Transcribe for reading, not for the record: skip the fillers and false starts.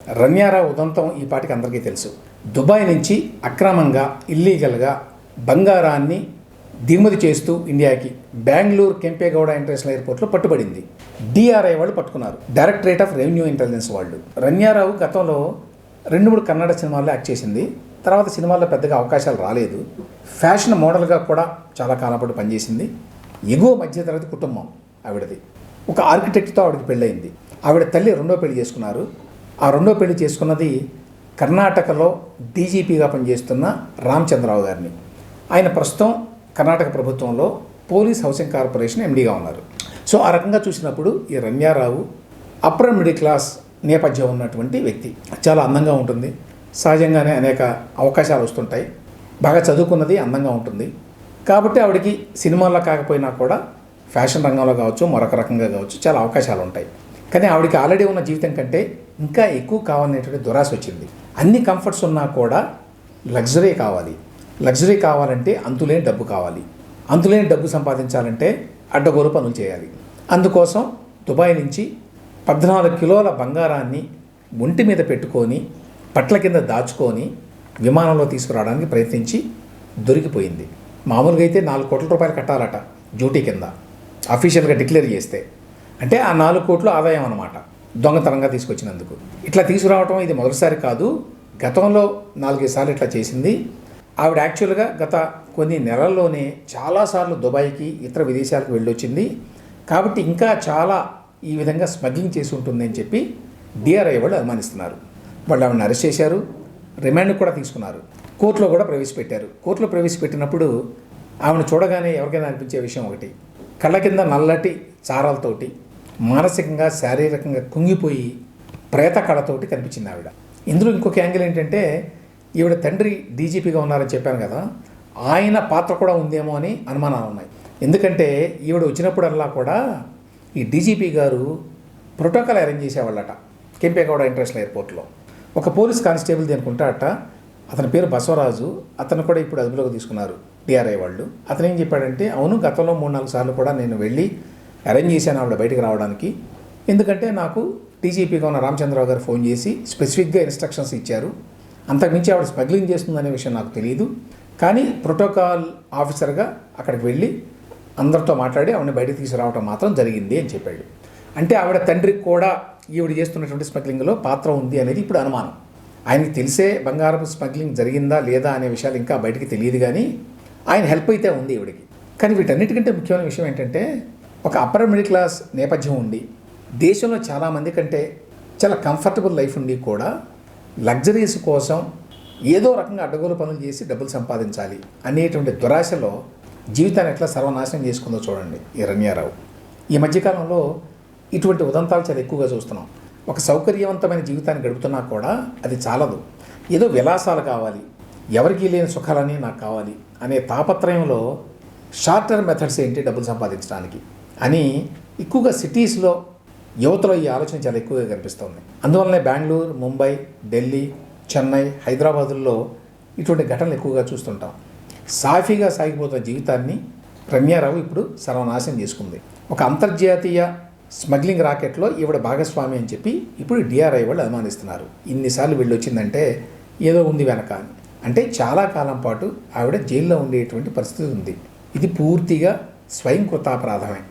రన్యారావు ఉదంతం ఈ పాటికి అందరికీ తెలుసు. దుబాయ్ నుంచి అక్రమంగా ఇల్లీగల్గా బంగారాన్ని దిగుమతి చేస్తూ ఇండియాకి బెంగళూరు కెంపేగౌడ ఇంటర్నేషనల్ ఎయిర్పోర్ట్లో పట్టుబడింది. డిఆర్ఐ వాళ్ళు పట్టుకున్నారు, డైరెక్టరేట్ ఆఫ్ రెవెన్యూ ఇంటెలిజెన్స్ వాళ్ళు. రన్యారావు గతంలో 2-3 కన్నడ సినిమాల్లో యాక్ట్ చేసింది. తర్వాత సినిమాల్లో పెద్దగా అవకాశాలు రాలేదు. ఫ్యాషన్ మోడల్గా కూడా చాలా కాలం పాటు పనిచేసింది. ఎగువ మధ్యతరగతి కుటుంబం ఆవిడది. ఒక ఆర్కిటెక్ట్తో ఆవిడకి పెళ్ళయింది. ఆవిడ తల్లి రెండో పెళ్లి చేసుకున్నారు. ఆ రెండో పెళ్లి చేసుకున్నది కర్ణాటకలో డీజీపీగా పనిచేస్తున్న రామచంద్రరావు గారిని. ఆయన ప్రస్తుతం కర్ణాటక ప్రభుత్వంలో పోలీస్ హౌసింగ్ కార్పొరేషన్ ఎండీగా ఉన్నారు. సో ఆ రకంగా చూసినప్పుడు ఈ రన్యారావు అప్పర్ మిడిల్ క్లాస్ నేపథ్యం ఉన్నటువంటి వ్యక్తి. చాలా అందంగా ఉంటుంది, సహజంగానే అనేక అవకాశాలు వస్తుంటాయి, బాగా చదువుకున్నది, అందంగా ఉంటుంది. కాబట్టి ఆవిడకి సినిమాల్లో కాకపోయినా కూడా ఫ్యాషన్ రంగంలో కావచ్చు, మరొక రకంగా కావచ్చు, చాలా అవకాశాలు ఉంటాయి. కానీ ఆవిడకి ఆల్రెడీ ఉన్న జీవితం కంటే ఇంకా ఎక్కువ కావాలనేటువంటి దురాశ వచ్చింది. అన్ని కంఫర్ట్స్ ఉన్నా కూడా లగ్జరీ కావాలి. లగ్జరీ కావాలంటే అంతులేని డబ్బు కావాలి. అంతులేని డబ్బు సంపాదించాలంటే అడ్డగోలు పనులు చేయాలి. అందుకోసం దుబాయ్ నుంచి 14 కిలోల బంగారాన్ని ఒంటి మీద పెట్టుకొని పట్ల కింద దాచుకొని విమానంలో తీసుకురావడానికి ప్రయత్నించి దొరికిపోయింది. మామూలుగా అయితే 4 కోట్ల రూపాయలు కట్టాలట డ్యూటీ కింద, అఫీషియల్గా డిక్లేర్ చేస్తే. అంటే ఆ 4 కోట్లు ఆదాయం అన్నమాట, దొంగతనంగా తీసుకొచ్చినందుకు. ఇట్లా తీసుకురావటం ఇది మొదటిసారి కాదు, గతంలో 4-5 సార్లు ఇట్లా చేసింది. ఆవిడ యాక్చువల్గా గత కొన్ని నెలల్లోనే చాలాసార్లు దుబాయ్కి ఇతర విదేశాలకు వెళ్ళొచ్చింది. కాబట్టి ఇంకా చాలా ఈ విధంగా స్మగ్లింగ్ చేసి ఉంటుంది అని చెప్పి డిఆర్ఐ వాళ్ళు అనుమానిస్తున్నారు. వాళ్ళు ఆవిడని అరెస్ట్ చేశారు, రిమాండ్ కూడా తీసుకున్నారు, కోర్టులో కూడా ప్రవేశపెట్టారు. కోర్టులో ప్రవేశపెట్టినప్పుడు ఆవిడని చూడగానే ఎవరికైనా అనిపించే విషయం ఒకటి, కళ్ళ కింద నల్లటి చారాలతోటి మానసికంగా శారీరకంగా కుంగిపోయి ప్రేత కళతోటి కనిపించింది ఆవిడ. ఇందులో ఇంకొక యాంగిల్ ఏంటంటే, ఈవిడ తండ్రి డీజీపీగా ఉన్నారని చెప్పాను కదా, ఆయన పాత్ర కూడా ఉందేమో అని అనుమానాలు ఉన్నాయి. ఎందుకంటే ఈవిడ వచ్చినప్పుడల్లా కూడా ఈ డీజీపీ గారు ప్రోటోకాల్ అరేంజ్ చేసేవాళ్ళట కెంపేగౌడ ఇంటర్నేషనల్ ఎయిర్పోర్ట్లో. ఒక పోలీస్ కానిస్టేబుల్ అనుకుంటాడట, అతని పేరు బసవరాజు. అతను కూడా ఇప్పుడు అదుపులోకి తీసుకున్నారు డిఆర్ఐ వాళ్ళు. అతను ఏం చెప్పాడంటే, అవును గతంలో 3-4 సార్లు కూడా నేను వెళ్ళి అరేంజ్ చేశాను ఆవిడ బయటకు రావడానికి. ఎందుకంటే నాకు డీజీపీగా ఉన్న రామచంద్రరావు గారు ఫోన్ చేసి స్పెసిఫిక్గా ఇన్స్ట్రక్షన్స్ ఇచ్చారు. అంతకుమించి ఆవిడ స్మగ్లింగ్ చేస్తుందనే విషయం నాకు తెలియదు. కానీ ప్రోటోకాల్ ఆఫీసర్గా అక్కడికి వెళ్ళి అందరితో మాట్లాడి ఆవిడని బయటకు తీసుకురావడం మాత్రం జరిగింది అని చెప్పాడు. అంటే ఆవిడ తండ్రికి కూడా ఈవిడ చేస్తున్నటువంటి స్మగ్లింగ్లో పాత్ర ఉంది అనేది ఇప్పుడు అనుమానం. ఆయనకి తెలిసే బంగారపు స్మగ్లింగ్ జరిగిందా లేదా అనే విషయాలు ఇంకా బయటికి తెలియదు, కానీ ఆయన హెల్ప్ అయితే ఉంది ఈవిడికి. కానీ వీటన్నిటికంటే ముఖ్యమైన విషయం ఏంటంటే, ఒక అప్పర్ మిడిల్ క్లాస్ నేపథ్యం ఉండి దేశంలో చాలామంది కంటే చాలా కంఫర్టబుల్ లైఫ్ ఉండి కూడా లగ్జరీస్ కోసం ఏదో రకంగా అడ్డగోలు పనులు చేసి డబ్బులు సంపాదించాలి అనేటువంటి దురాశలో జీవితాన్ని ఎట్లా సర్వనాశనం చేసుకుందో చూడండి ఈ రన్యారావు. ఈ మధ్యకాలంలో ఇటువంటి ఉదంతాలు చాలా ఎక్కువగా చూస్తున్నాం. ఒక సౌకర్యవంతమైన జీవితాన్ని గడుపుతున్నా కూడా అది చాలదు, ఏదో విలాసాలు కావాలి, ఎవరికీ లేని సుఖాలని నాకు కావాలి అనే తాపత్రయంలో షార్ట్ టర్మ్ మెథడ్స్ ఏంటి డబ్బులు సంపాదించడానికి అని ఎక్కువగా సిటీస్లో యువతలో ఈ ఆలోచన చాలా ఎక్కువగా కనిపిస్తుంది. అందువల్లనే బెంగళూరు, ముంబై, ఢిల్లీ, చెన్నై, హైదరాబాదుల్లో ఇటువంటి ఘటనలు ఎక్కువగా చూస్తుంటాం. సాఫీగా సాగిపోతున్న జీవితాన్ని రన్యారావు ఇప్పుడు సర్వనాశనం చేసుకుంది. ఒక అంతర్జాతీయ స్మగ్లింగ్ రాకెట్లో ఈవిడ భాగస్వామి అని చెప్పి ఇప్పుడు డిఆర్ఐ వాళ్ళు అనుమానిస్తున్నారు. ఇన్నిసార్లు వెళ్ళొచ్చిందంటే ఏదో ఉంది వెనక అని. అంటే చాలా కాలం పాటు ఆవిడ జైల్లో ఉండేటువంటి పరిస్థితి ఉంది. ఇది పూర్తిగా స్వయం కృతాపరాధమే.